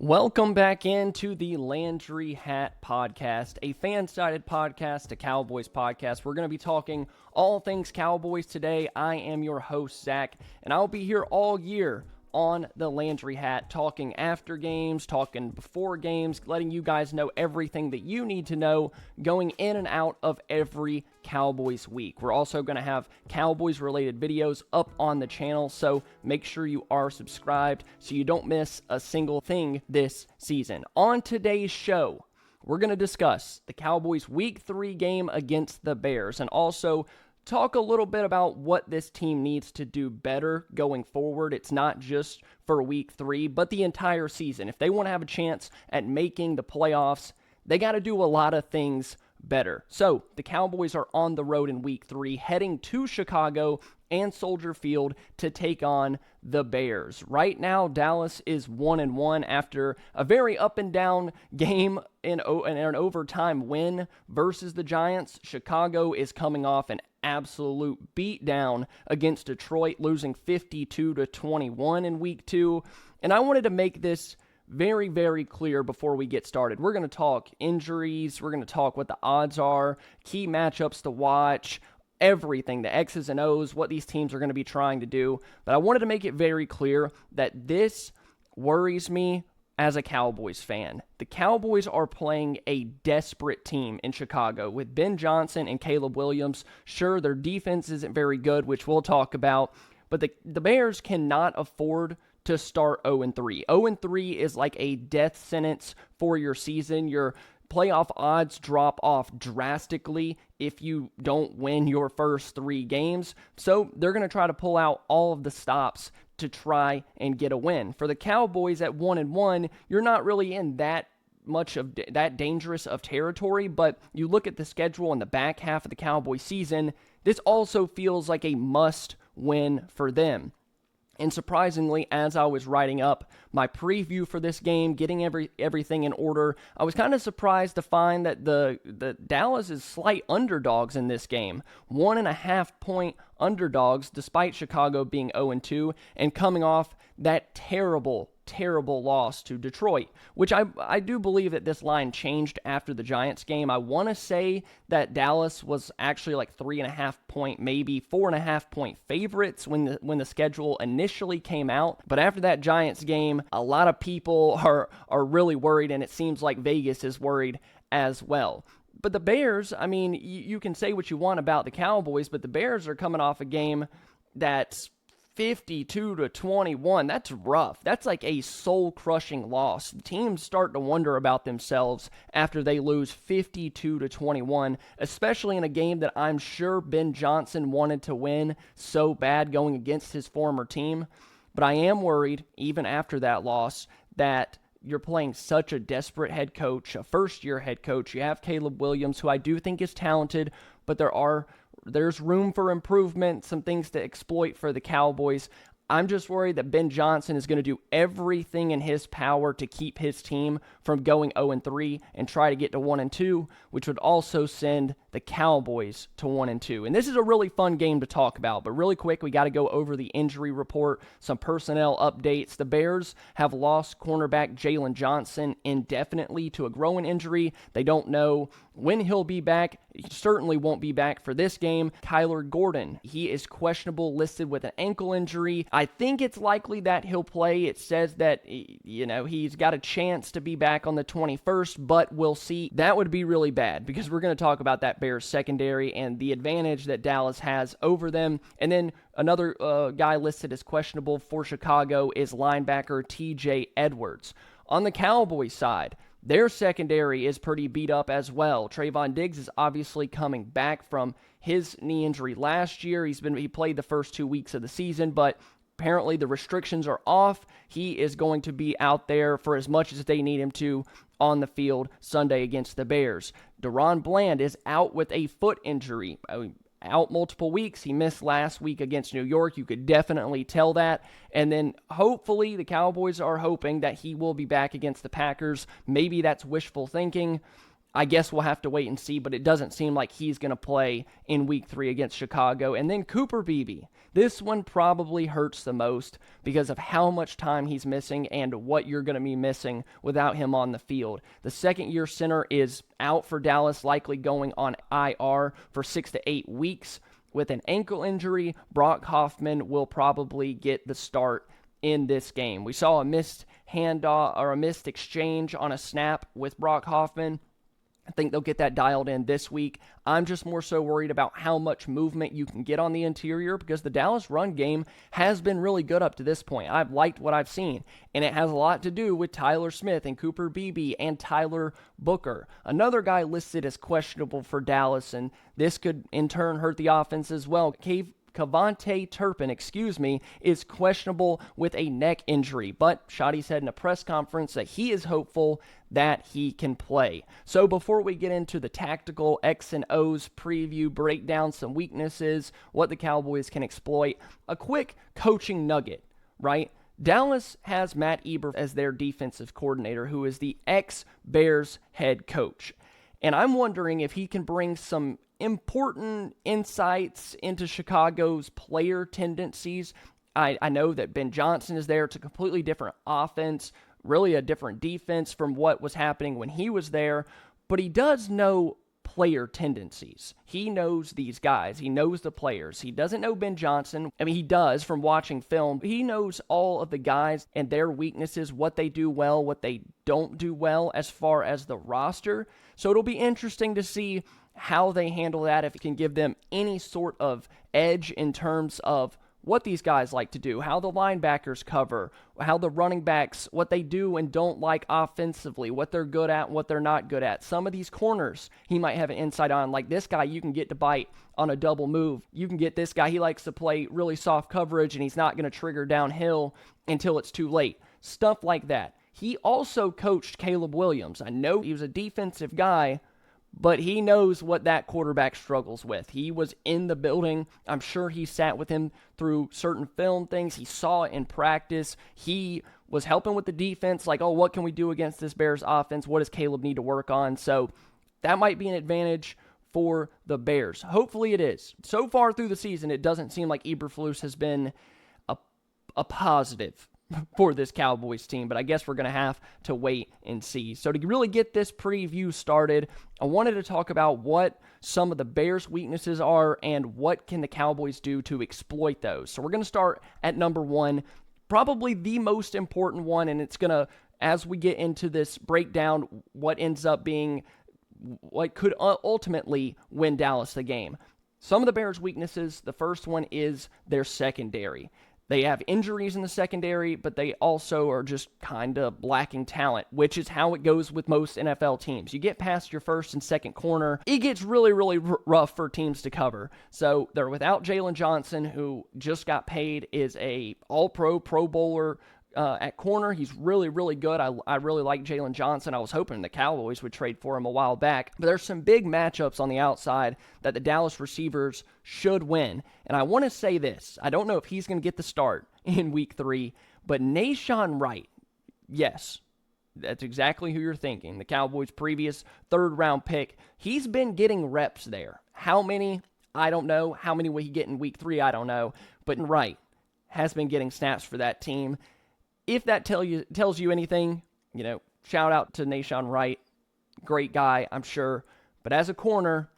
Welcome back into the Landry Hat podcast, a fan-sided podcast, a Cowboys podcast. We're going to be talking all things Cowboys today. I am your host, Zach, and I'll be here all year on the Landry Hat, talking after games, talking before games, letting you guys know everything that you need to know going in and out of every Cowboys week. We're also going to have Cowboys-related videos up on the channel, so make sure you are subscribed so you don't miss a single thing this season. On today's show, we're going to discuss the Cowboys' Week 3 game against the Bears, and also talk a little bit about what this team needs to do better going forward. It's not just for Week 3, but the entire season. If they want to have a chance at making the playoffs, they got to do a lot of things better. So, the Cowboys are on the road in Week 3, heading to Chicago and Soldier Field to take on the Bears. Right now, Dallas is 1-1 after a very up and down game in an overtime win versus the Giants. Chicago is coming off an absolute beatdown against Detroit, losing 52-21 in Week 2. And I wanted to make this very, very clear before we get started. We're going to talk injuries. We're going to talk what the odds are, key matchups to watch, everything, the X's and O's, what these teams are going to be trying to do. But I wanted to make it very clear that this worries me as a Cowboys fan. The Cowboys are playing a desperate team in Chicago with Ben Johnson and Caleb Williams. Sure, their defense isn't very good, which we'll talk about, but the Bears cannot afford to start 0-3. 0-3 is like a death sentence for your season. Your playoff odds drop off drastically if you don't win your first 3 games. So they're going to try to pull out all of the stops to try and get a win. For the Cowboys at 1-1, you're not really in that much of that dangerous of territory, but you look at the schedule in the back half of the Cowboys season, this also feels like a must win for them. And surprisingly, as I was writing up my preview for this game, getting everything in order, I was kind of surprised to find that the Dallas is slight underdogs in this game. 1.5 point underdogs, despite Chicago being 0-2 and coming off that terrible loss to Detroit, which I do believe that this line changed after the Giants game. I want to say that Dallas was actually like 3.5 point, maybe 4.5 point favorites when the schedule initially came out. But after that Giants game, a lot of people are really worried, and it seems like Vegas is worried as well. But the Bears, I mean, you can say what you want about the Cowboys, but the Bears are coming off a game that's 52-21. That's rough. That's like a soul-crushing loss. Teams start to wonder about themselves after they lose 52-21, especially in a game that I'm sure Ben Johnson wanted to win so bad going against his former team. But I am worried, even after that loss, that you're playing such a desperate head coach, a first-year head coach. You have Caleb Williams, who I do think is talented, but there's room for improvement, some things to exploit for the Cowboys. I'm just worried that Ben Johnson is going to do everything in his power to keep his team from going 0-3 and try to get to 1-2, which would also send the Cowboys to 1-2. And this is a really fun game to talk about, but really quick, we got to go over the injury report, some personnel updates. The Bears have lost cornerback Jalen Johnson indefinitely to a groin injury. They don't know when he'll be back. He certainly won't be back for this game. Kyler Gordon, he is questionable, listed with an ankle injury. I think it's likely that he'll play. It says that, he's got a chance to be back on the 21st, but we'll see. That would be really bad because we're going to talk about that Bears secondary and the advantage that Dallas has over them. And then another guy listed as questionable for Chicago is linebacker TJ Edwards. On the Cowboys side, their secondary is pretty beat up as well. Trayvon Diggs is obviously coming back from his knee injury last year. He played the first 2 weeks of the season, but apparently the restrictions are off. He is going to be out there for as much as they need him to on the field Sunday against the Bears. Deron Bland is out with a foot injury. Out multiple weeks. He missed last week against New York. You could definitely tell that. And then hopefully the Cowboys are hoping that he will be back against the Packers. Maybe that's wishful thinking. I guess we'll have to wait and see, but it doesn't seem like he's going to play in week 3 against Chicago. And then Cooper Beebe. This one probably hurts the most because of how much time he's missing and what you're going to be missing without him on the field. The second-year center is out for Dallas, likely going on IR for 6 to 8 weeks. With an ankle injury, Brock Hoffman will probably get the start in this game. We saw a missed handoff or a missed exchange on a snap with Brock Hoffman. I think they'll get that dialed in this week. I'm just more so worried about how much movement you can get on the interior because the Dallas run game has been really good up to this point. I've liked what I've seen, and it has a lot to do with Tyler Smith and Cooper Beebe and Tyler Booker. Another guy listed as questionable for Dallas, and this could in turn hurt the offense as well. Kavontae Turpin, is questionable with a neck injury, but Shotty said in a press conference that he is hopeful that he can play. So before we get into the tactical X and O's preview, break down some weaknesses, what the Cowboys can exploit, a quick coaching nugget, right? Dallas has Matt Eberflus as their defensive coordinator, who is the ex-Bears head coach. And I'm wondering if he can bring some important insights into Chicago's player tendencies. I know that Ben Johnson is there. It's a completely different offense, really a different defense from what was happening when he was there, but he does know player tendencies. He knows these guys. He knows the players. He doesn't know Ben Johnson. I mean, he does from watching film. He knows all of the guys and their weaknesses, what they do well, what they don't do well as far as the roster. So it'll be interesting to see how they handle that, if it can give them any sort of edge in terms of what these guys like to do, how the linebackers cover, how the running backs, what they do and don't like offensively, what they're good at, what they're not good at. Some of these corners he might have an insight on, like this guy you can get to bite on a double move. You can get this guy, he likes to play really soft coverage and he's not going to trigger downhill until it's too late. Stuff like that. He also coached Caleb Williams. I know he was a defensive guy, but he knows what that quarterback struggles with. He was in the building. I'm sure he sat with him through certain film things. He saw it in practice. He was helping with the defense, like, oh, what can we do against this Bears offense? What does Caleb need to work on? So that might be an advantage for the Bears. Hopefully it is. So far through the season, it doesn't seem like Eberflus has been a positive for this Cowboys team, but I guess we're going to have to wait and see. So to really get this preview started, I wanted to talk about what some of the Bears' weaknesses are and what can the Cowboys do to exploit those. So we're going to start at number 1, probably the most important one, and it's going to, as we get into this breakdown, what ends up being what could ultimately win Dallas the game. Some of the Bears' weaknesses, the first one is their secondary. They have injuries in the secondary, but they also are just kind of lacking talent, which is how it goes with most NFL teams. You get past your first and second corner, it gets really, really rough for teams to cover. So they're without Jalen Johnson, who just got paid, is a all-pro, Pro Bowler at corner. He's really, really good. I really like Jalen Johnson. I was hoping the Cowboys would trade for him a while back. But there's some big matchups on the outside that the Dallas receivers should win. And I want to say this. I don't know if he's going to get the start in week 3, but Nahshon Wright, yes, that's exactly who you're thinking. The Cowboys' previous third-round pick, he's been getting reps there. How many? I don't know. How many will he get in week 3? I don't know. But Wright has been getting snaps for that team. If that tells you anything, shout out to Nahshon Wright. Great guy, I'm sure. But as a corner,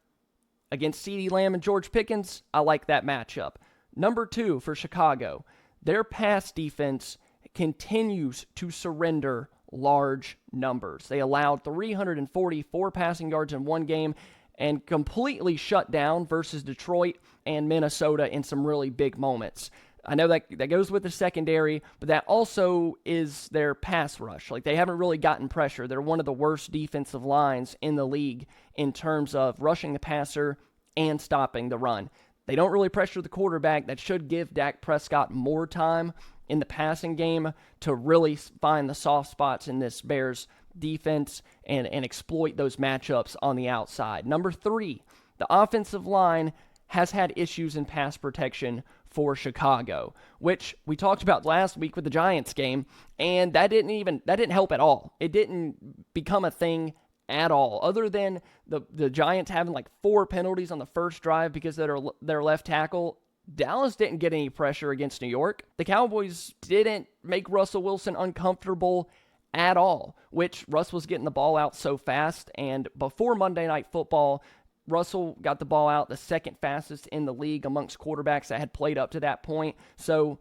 against CeeDee Lamb and George Pickens, I like that matchup. Number 2 for Chicago, their pass defense continues to surrender large numbers. They allowed 344 passing yards in one game and completely shut down versus Detroit and Minnesota in some really big moments. I know that goes with the secondary, but that also is their pass rush. Like, they haven't really gotten pressure. They're one of the worst defensive lines in the league in terms of rushing the passer and stopping the run. They don't really pressure the quarterback. That should give Dak Prescott more time in the passing game to really find the soft spots in this Bears defense and exploit those matchups on the outside. Number 3, the offensive line has had issues in pass protection for Chicago, which we talked about last week with the Giants game, and that didn't help at all. It didn't become a thing at all, other than the Giants having like 4 penalties on the first drive because of their left tackle. Dallas didn't get any pressure against New York. The Cowboys didn't make Russell Wilson uncomfortable at all, which Russ was getting the ball out so fast. And before Monday Night Football, Russell got the ball out the second fastest in the league amongst quarterbacks that had played up to that point. So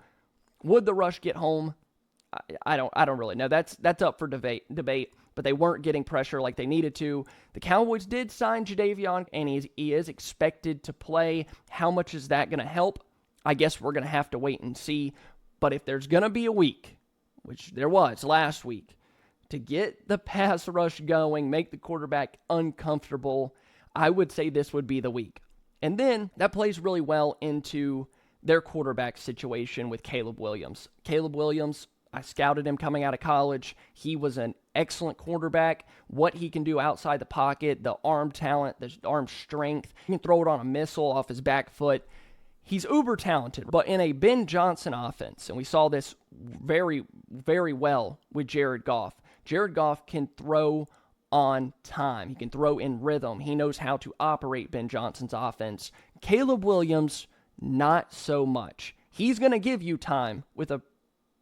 would the rush get home? I don't really know. That's up for debate, but they weren't getting pressure like they needed to. The Cowboys did sign Jadeveon, and he is expected to play. How much is that going to help? I guess we're going to have to wait and see. But if there's going to be a week, which there was last week, to get the pass rush going, make the quarterback uncomfortable, I would say this would be the week. And then that plays really well into their quarterback situation with Caleb Williams. Caleb Williams, I scouted him coming out of college. He was an excellent quarterback. What he can do outside the pocket, the arm talent, the arm strength. He can throw it on a missile off his back foot. He's uber talented, but in a Ben Johnson offense, and we saw this very, very well with Jared Goff. Jared Goff can throw on time. He can throw in rhythm. He knows how to operate Ben Johnson's offense. Caleb Williams, not so much. He's going to give you time with a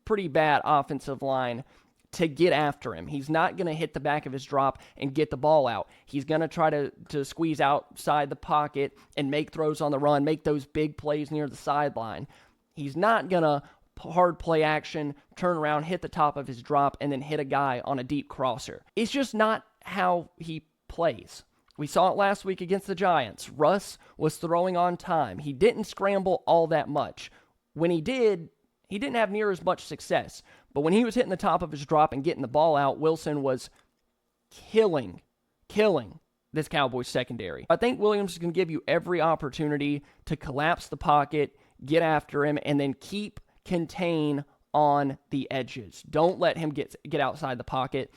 pretty bad offensive line to get after him. He's not going to hit the back of his drop and get the ball out. He's going to try to squeeze outside the pocket and make throws on the run, make those big plays near the sideline. He's not going to hard play action, turn around, hit the top of his drop, and then hit a guy on a deep crosser. It's just not how he plays. We saw it last week against the Giants. Russ was throwing on time. He didn't scramble all that much. When he did, he didn't have near as much success. But when he was hitting the top of his drop and getting the ball out, Wilson was killing this Cowboys secondary. I think Williams is going to give you every opportunity to collapse the pocket, get after him, and then contain on the edges. Don't let him get outside the pocket.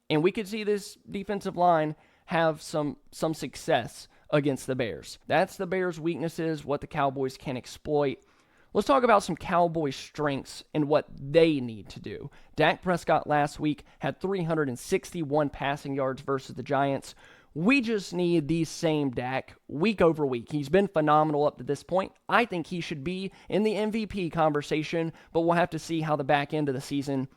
And we could see this defensive line have some success against the Bears. That's the Bears' weaknesses, what the Cowboys can exploit. Let's talk about some Cowboys' strengths and what they need to do. Dak Prescott last week had 361 passing yards versus the Giants. We just need the same Dak week over week. He's been phenomenal up to this point. I think he should be in the MVP conversation, but we'll have to see how the back end of the season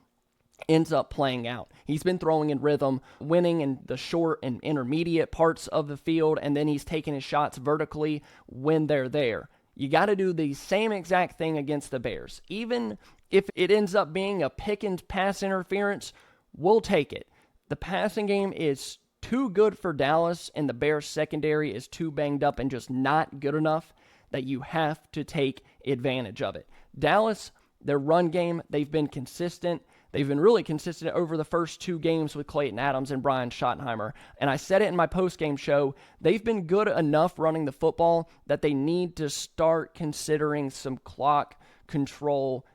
ends up playing out. He's been throwing in rhythm, winning in the short and intermediate parts of the field, and then he's taking his shots vertically when they're there. You got to do the same exact thing against the Bears. Even if it ends up being a Pickens pass interference, we'll take it. The passing game is too good for Dallas, and the Bears secondary is too banged up and just not good enough that you have to take advantage of it. Dallas, their run game, they've been consistent. They've been really consistent over the first 2 games with Clayton Adams and Brian Schottenheimer. And I said it in my postgame show, they've been good enough running the football that they need to start considering some clock control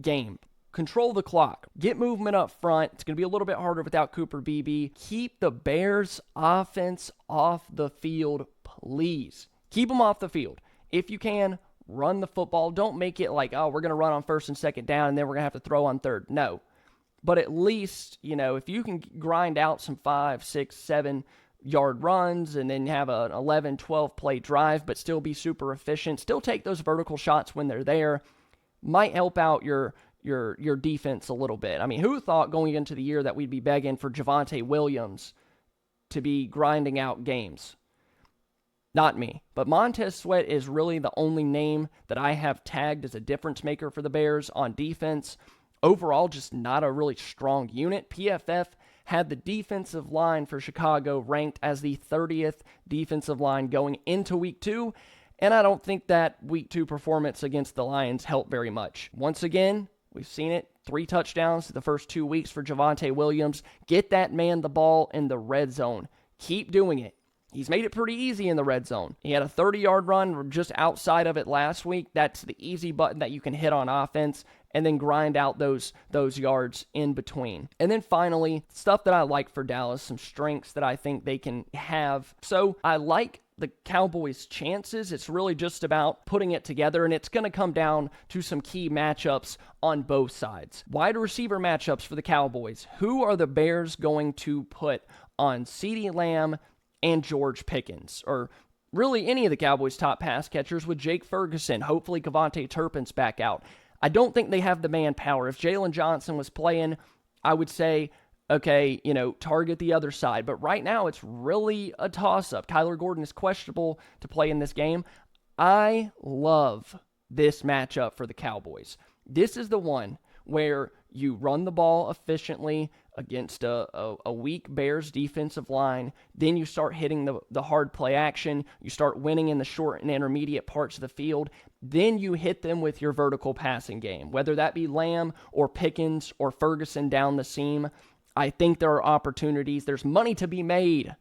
game. Control the clock. Get movement up front. It's going to be a little bit harder without Cooper Beebe. Keep the Bears' offense off the field, please. Keep them off the field. If you can, run the football. Don't make it like, oh, we're going to run on first and second down, and then we're going to have to throw on third. No. But at least, if you can grind out some 5, 6, 7-yard runs and then have an 11, 12-play drive, but still be super efficient, still take those vertical shots when they're there, might help out your defense a little bit. I mean, who thought going into the year that we'd be begging for Javonte Williams to be grinding out games? Not me. But Montez Sweat is really the only name that I have tagged as a difference maker for the Bears on defense. Overall, just not a really strong unit. PFF had the defensive line for Chicago ranked as the 30th defensive line going into Week 2, and I don't think that Week 2 performance against the Lions helped very much. Once again, we've seen it. 3 touchdowns the first 2 weeks for Javonte Williams. Get that man the ball in the red zone. Keep doing it. He's made it pretty easy in the red zone. He had a 30-yard run just outside of it last week. That's the easy button that you can hit on offense and then grind out those yards in between. And then finally, stuff that I like for Dallas, some strengths that I think they can have. So I like the Cowboys' chances. It's really just about putting it together, and it's going to come down to some key matchups on both sides. Wide receiver matchups for the Cowboys. Who are the Bears going to put on CeeDee Lamb and George Pickens? Or really any of the Cowboys' top pass catchers with Jake Ferguson. Hopefully Kevontae Turpin's back out. I don't think they have the manpower. If Jalen Johnson was playing, I would say, okay, target the other side. But right now, it's really a toss-up. Kyler Gordon is questionable to play in this game. I love this matchup for the Cowboys. This is the one where you run the ball efficiently against a weak Bears defensive line. Then you start hitting the hard play action. You start winning in the short and intermediate parts of the field. Then you hit them with your vertical passing game, whether that be Lamb or Pickens or Ferguson down the seam. I think there are opportunities. There's money to be made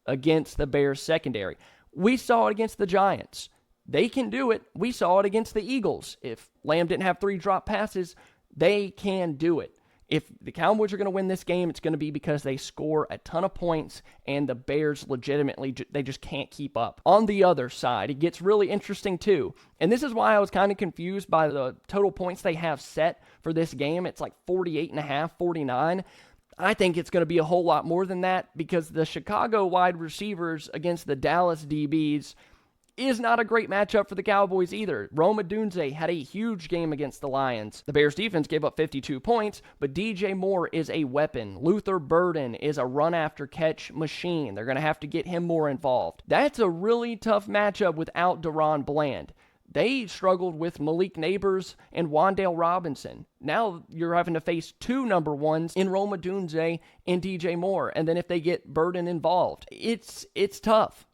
against the Bears secondary. We saw it against the Giants. They can do it. We saw it against the Eagles. If Lamb didn't have 3 drop passes, they can do it. If the Cowboys are going to win this game, it's going to be because they score a ton of points and the Bears legitimately, they just can't keep up. On the other side, it gets really interesting too. And this is why I was kind of confused by the total points they have set for this game. It's like 48.5, 49. I think it's going to be a whole lot more than that because the Chicago wide receivers against the Dallas DBs is not a great matchup for the Cowboys either. Rome Odunze had a huge game against the Lions. The Bears defense gave up 52 points, but DJ Moore is a weapon. Luther Burden is a run-after-catch machine. They're going to have to get him more involved. That's a really tough matchup without Deron Bland. They struggled with Malik Neighbors and Wan'Dale Robinson. Now you're having to face 2 number 1s in Rome Odunze and DJ Moore, and then if they get Burden involved, it's tough.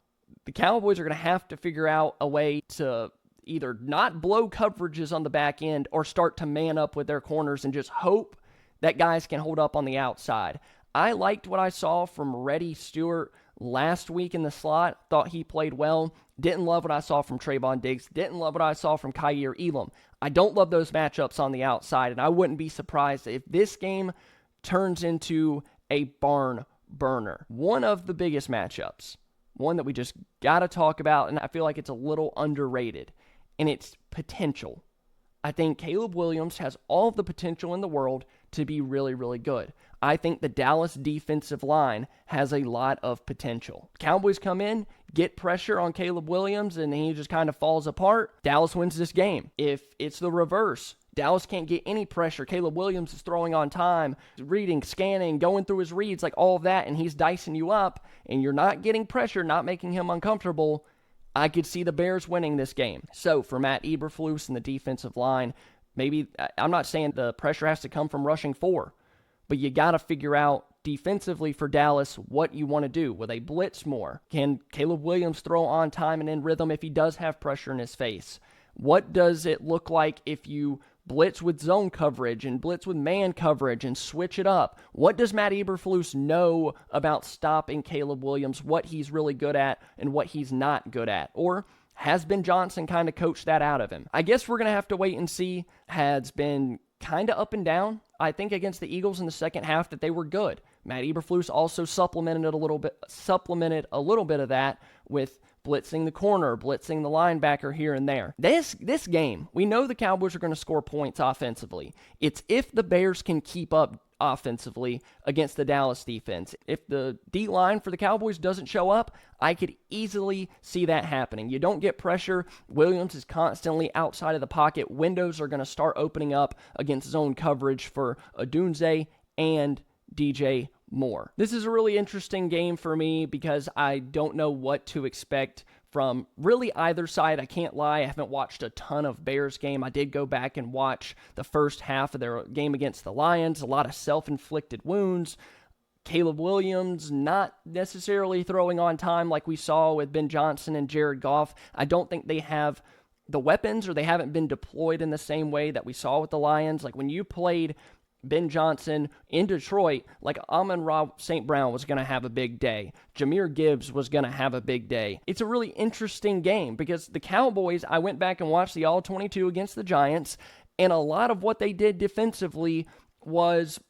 The Cowboys are going to have to figure out a way to either not blow coverages on the back end or start to man up with their corners and just hope that guys can hold up on the outside. I liked what I saw from Reddy Stewart last week in the slot. Thought he played well. Didn't love what I saw from Trayvon Diggs. Didn't love what I saw from Kaiir Elam. I don't love those matchups on the outside, and I wouldn't be surprised if this game turns into a barn burner. One of the biggest matchups, one that we just got to talk about, and I feel like it's a little underrated, and it's potential. I think Caleb Williams has all of the potential in the world to be really, really good. I think the Dallas defensive line has a lot of potential. Cowboys come in, get pressure on Caleb Williams, and he just kind of falls apart. Dallas wins this game. If it's the reverse, Dallas can't get any pressure. Caleb Williams is throwing on time, reading, scanning, going through his reads, like all of that, and he's dicing you up, and you're not getting pressure, not making him uncomfortable. I could see the Bears winning this game. So for Matt Eberflus and the defensive line, maybe, I'm not saying the pressure has to come from rushing 4, but you got to figure out defensively for Dallas what you want to do. Will they blitz more? Can Caleb Williams throw on time and in rhythm if he does have pressure in his face? What does it look like if you blitz with zone coverage and blitz with man coverage and switch it up? What does Matt Eberflus know about stopping Caleb Williams, what he's really good at and what he's not good at? Or has Ben Johnson kind of coached that out of him? I guess we're going to have to wait and see. Has been kind of up and down. I think against the Eagles in the second half that they were good. Matt Eberflus also supplemented a little bit of that with blitzing the corner, blitzing the linebacker here and there. This game, we know the Cowboys are going to score points offensively. It's if the Bears can keep up offensively against the Dallas defense. If the D-line for the Cowboys doesn't show up, I could easily see that happening. You don't get pressure. Williams is constantly outside of the pocket. Windows are going to start opening up against zone coverage for Odunze and DJ Moore. This is a really interesting game for me because I don't know what to expect from really either side. I can't lie, I haven't watched a ton of Bears game. I did go back and watch the first half of their game against the Lions. A lot of self-inflicted wounds. Caleb Williams not necessarily throwing on time like we saw with Ben Johnson and Jared Goff. I don't think they have the weapons, or they haven't been deployed in the same way that we saw with the Lions. Like when you played Ben Johnson in Detroit, like Amon-Ra St. Brown was going to have a big day. Jahmyr Gibbs was going to have a big day. It's a really interesting game because the Cowboys, I went back and watched the All-22 against the Giants, and a lot of what they did defensively was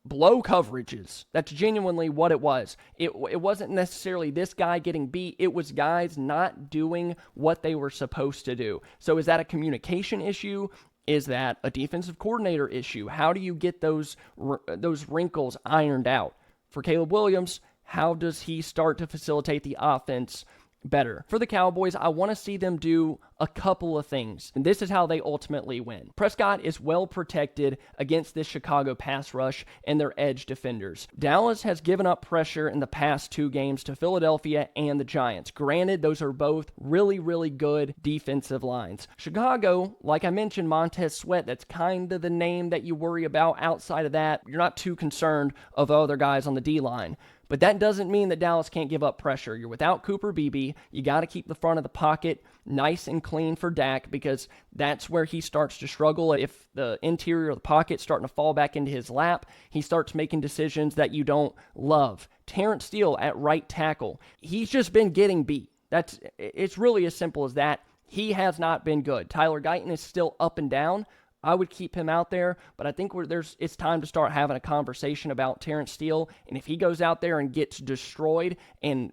blow coverages. That's genuinely what it was. It wasn't necessarily this guy getting beat. It was guys not doing what they were supposed to do. So is that a communication issue? Is that a defensive coordinator issue? How do you get those wrinkles ironed out? For Caleb Williams, how does he start to facilitate the offense better? For the Cowboys, I want to see them do a couple of things, and this is how they ultimately win. Prescott is well protected against this Chicago pass rush and their edge defenders. Dallas has given up pressure in the past 2 games to Philadelphia and the Giants. Granted, those are both really, really good defensive lines. Chicago, like I mentioned, Montez Sweat, that's kind of the name that you worry about. Outside of that, you're not too concerned of other guys on the D-line. But that doesn't mean that Dallas can't give up pressure. You're without Cooper Beebe. You got to keep the front of the pocket nice and clean for Dak, because that's where he starts to struggle. If the interior of the pocket's starting to fall back into his lap, he starts making decisions that you don't love. Terrence Steele at right tackle. He's just been getting beat. It's really as simple as that. He has not been good. Tyler Guyton is still up and down. I would keep him out there, but I think it's time to start having a conversation about Terrence Steele, and if he goes out there and gets destroyed and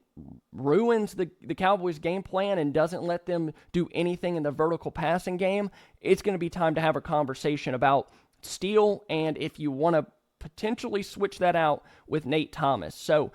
ruins the Cowboys' game plan and doesn't let them do anything in the vertical passing game, it's going to be time to have a conversation about Steele, and if you want to potentially switch that out with Nate Thomas. So,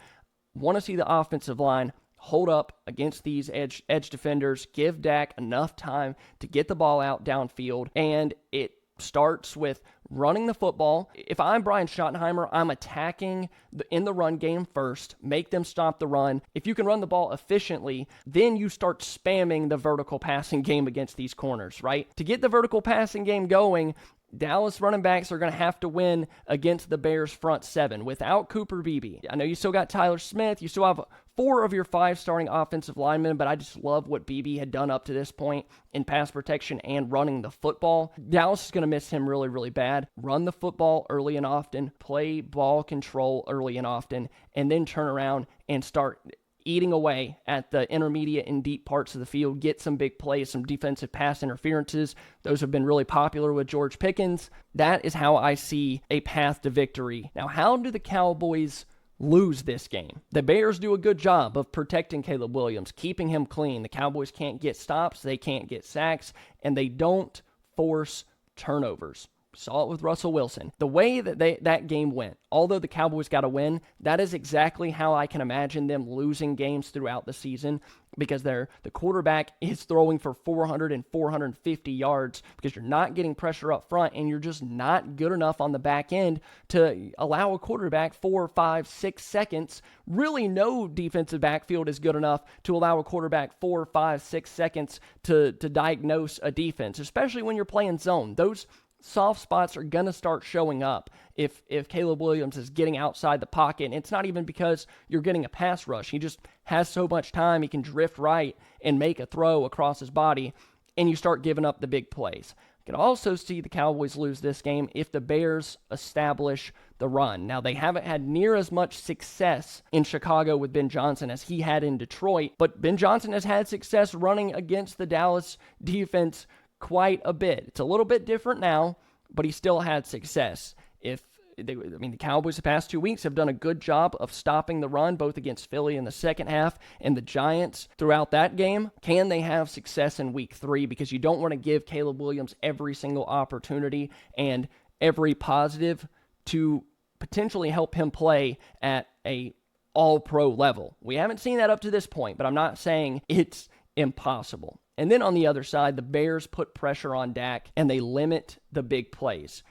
want to see the offensive line hold up against these edge defenders, give Dak enough time to get the ball out downfield, and it starts with running the football. If I'm Brian Schottenheimer, I'm attacking in the run game first, make them stop the run. If you can run the ball efficiently, then you start spamming the vertical passing game against these corners, right? To get the vertical passing game going, Dallas running backs are going to have to win against the Bears front 7 without Cooper Beebe. I know you still got Tyler Smith. You still have 4 of your 5 starting offensive linemen, but I just love what Beebe had done up to this point in pass protection and running the football. Dallas is going to miss him really, really bad. Run the football early and often, play ball control early and often, and then turn around and start eating away at the intermediate and deep parts of the field, get some big plays, some defensive pass interferences. Those have been really popular with George Pickens. That is how I see a path to victory. Now, how do the Cowboys lose this game? The Bears do a good job of protecting Caleb Williams, keeping him clean. The Cowboys can't get stops, they can't get sacks, and they don't force turnovers. Saw it with Russell Wilson. The way that that game went, although the Cowboys got a win, that is exactly how I can imagine them losing games throughout the season, because the quarterback is throwing for 400 and 450 yards because you're not getting pressure up front and you're just not good enough on the back end to allow a quarterback 4, 5, 6 seconds. Really, no defensive backfield is good enough to allow a quarterback 4, 5, 6 seconds to diagnose a defense, especially when you're playing zone. Those soft spots are going to start showing up if Caleb Williams is getting outside the pocket. And it's not even because you're getting a pass rush. He just has so much time. He can drift right and make a throw across his body, and you start giving up the big plays. You can also see the Cowboys lose this game if the Bears establish the run. Now, they haven't had near as much success in Chicago with Ben Johnson as he had in Detroit, but Ben Johnson has had success running against the Dallas defense quite a bit. It's a little bit different now, but he still had success. The Cowboys the past 2 weeks have done a good job of stopping the run, both against Philly in the second half and the Giants throughout that game. Can they have success in week 3? Because you don't want to give Caleb Williams every single opportunity and every positive to potentially help him play at a all-pro level. We haven't seen that up to this point, but I'm not saying it's impossible. And then on the other side, the Bears put pressure on Dak, and they limit the big plays.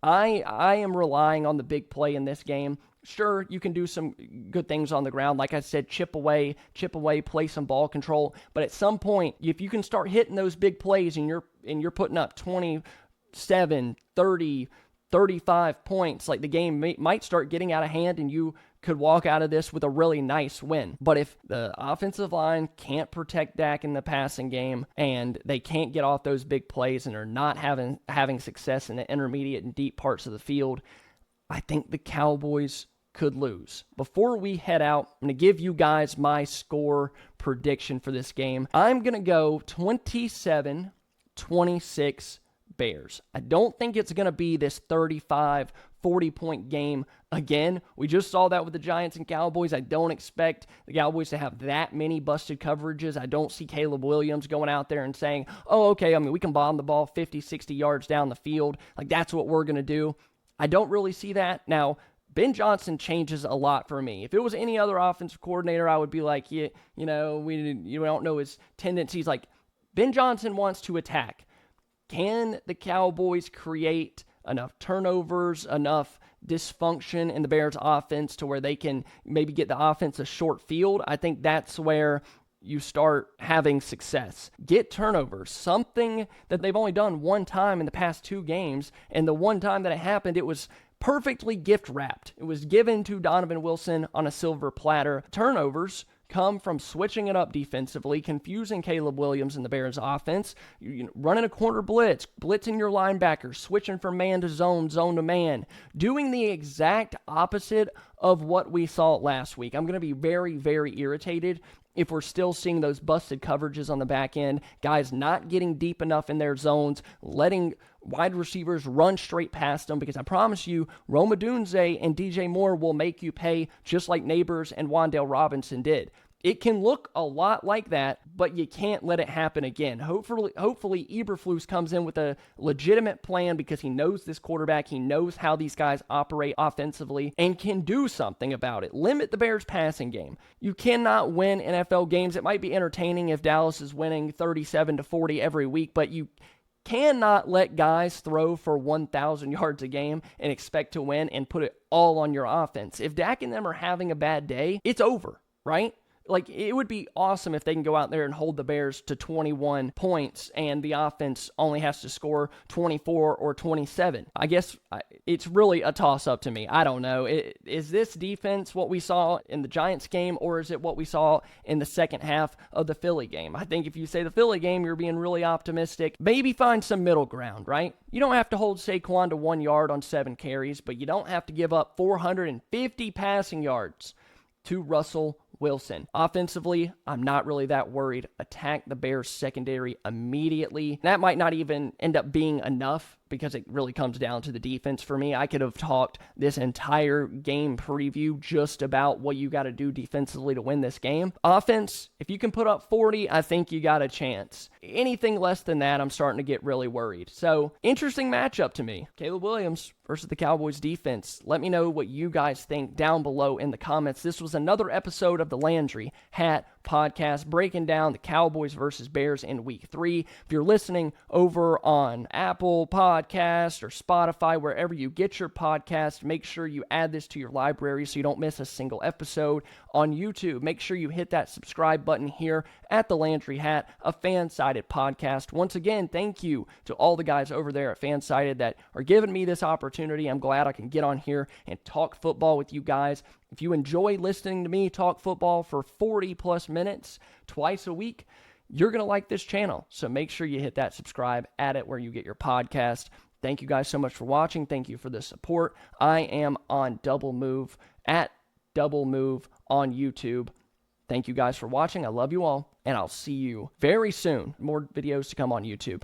I am relying on the big play in this game. Sure, you can do some good things on the ground. Like I said, chip away, play some ball control. But at some point, if you can start hitting those big plays and you're putting up 27, 30, 35 points, like the game might start getting out of hand and you could walk out of this with a really nice win. But if the offensive line can't protect Dak in the passing game and they can't get off those big plays and are not having success in the intermediate and deep parts of the field, I think the Cowboys could lose. Before we head out, I'm going to give you guys my score prediction for this game. I'm going to go 27-26 Bears. I don't think it's going to be this 35, 40-point game again. We just saw that with the Giants and Cowboys. I don't expect the Cowboys to have that many busted coverages. I don't see Caleb Williams going out there and saying, oh, okay, I mean, we can bomb the ball 50, 60 yards down the field. Like, that's what we're going to do. I don't really see that. Now, Ben Johnson changes a lot for me. If it was any other offensive coordinator, I would be like, yeah, you don't know his tendencies. Like, Ben Johnson wants to attack. Can the Cowboys create enough turnovers, enough dysfunction in the Bears offense to where they can maybe get the offense a short field? I think that's where you start having success. Get turnovers, something that they've only done one time in the past 2 games, and the one time that it happened, it was perfectly gift wrapped. It was given to Donovan Wilson on a silver platter. Turnovers come from switching it up defensively, confusing Caleb Williams in the Bears offense, running a corner blitz, blitzing your linebackers, switching from man to zone, zone to man, doing the exact opposite of what we saw last week. I'm going to be very, very irritated if we're still seeing those busted coverages on the back end, guys not getting deep enough in their zones, letting wide receivers run straight past them, because I promise you, Rome Odunze and DJ Moore will make you pay just like Neighbors and Wan'Dale Robinson did. It can look a lot like that, but you can't let it happen again. Hopefully Eberflus comes in with a legitimate plan because he knows this quarterback, he knows how these guys operate offensively, and can do something about it. Limit the Bears' passing game. You cannot win NFL games. It might be entertaining if Dallas is winning 37-40 every week, but you cannot let guys throw for 1,000 yards a game and expect to win and put it all on your offense. If Dak and them are having a bad day, it's over, right? Like, it would be awesome if they can go out there and hold the Bears to 21 points and the offense only has to score 24 or 27. I guess it's really a toss-up to me. I don't know. Is this defense what we saw in the Giants game, or is it what we saw in the second half of the Philly game? I think if you say the Philly game, you're being really optimistic. Maybe find some middle ground, right? You don't have to hold Saquon to 1 yard on 7 carries, but you don't have to give up 450 passing yards to Russell Wilson. Offensively, I'm not really that worried. Attack the Bears secondary immediately. That might not even end up being enough because it really comes down to the defense for me. I could have talked this entire game preview just about what you got to do defensively to win this game. Offense, if you can put up 40, I think you got a chance. Anything less than that, I'm starting to get really worried. So, interesting matchup to me. Caleb Williams versus the Cowboys defense. Let me know what you guys think down below in the comments. This was another episode of the Landry Hat podcast breaking down the Cowboys versus Bears in week 3. If you're listening over on Apple Podcast or Spotify, wherever you get your podcast, make sure you add this to your library so you don't miss a single episode. On YouTube, make sure you hit that subscribe button here at the Landry Hat, a fan-sided podcast. Once again, thank you to all the guys over there at Fansided that are giving me this opportunity. I'm glad I can get on here and talk football with you guys. If you enjoy listening to me talk football for 40 plus minutes twice a week, you're going to like this channel. So make sure you hit that subscribe, add it where you get your podcast. Thank you guys so much for watching. Thank you for the support. I am on Double Move at Double Move on YouTube. Thank you guys for watching. I love you all, and I'll see you very soon. More videos to come on YouTube.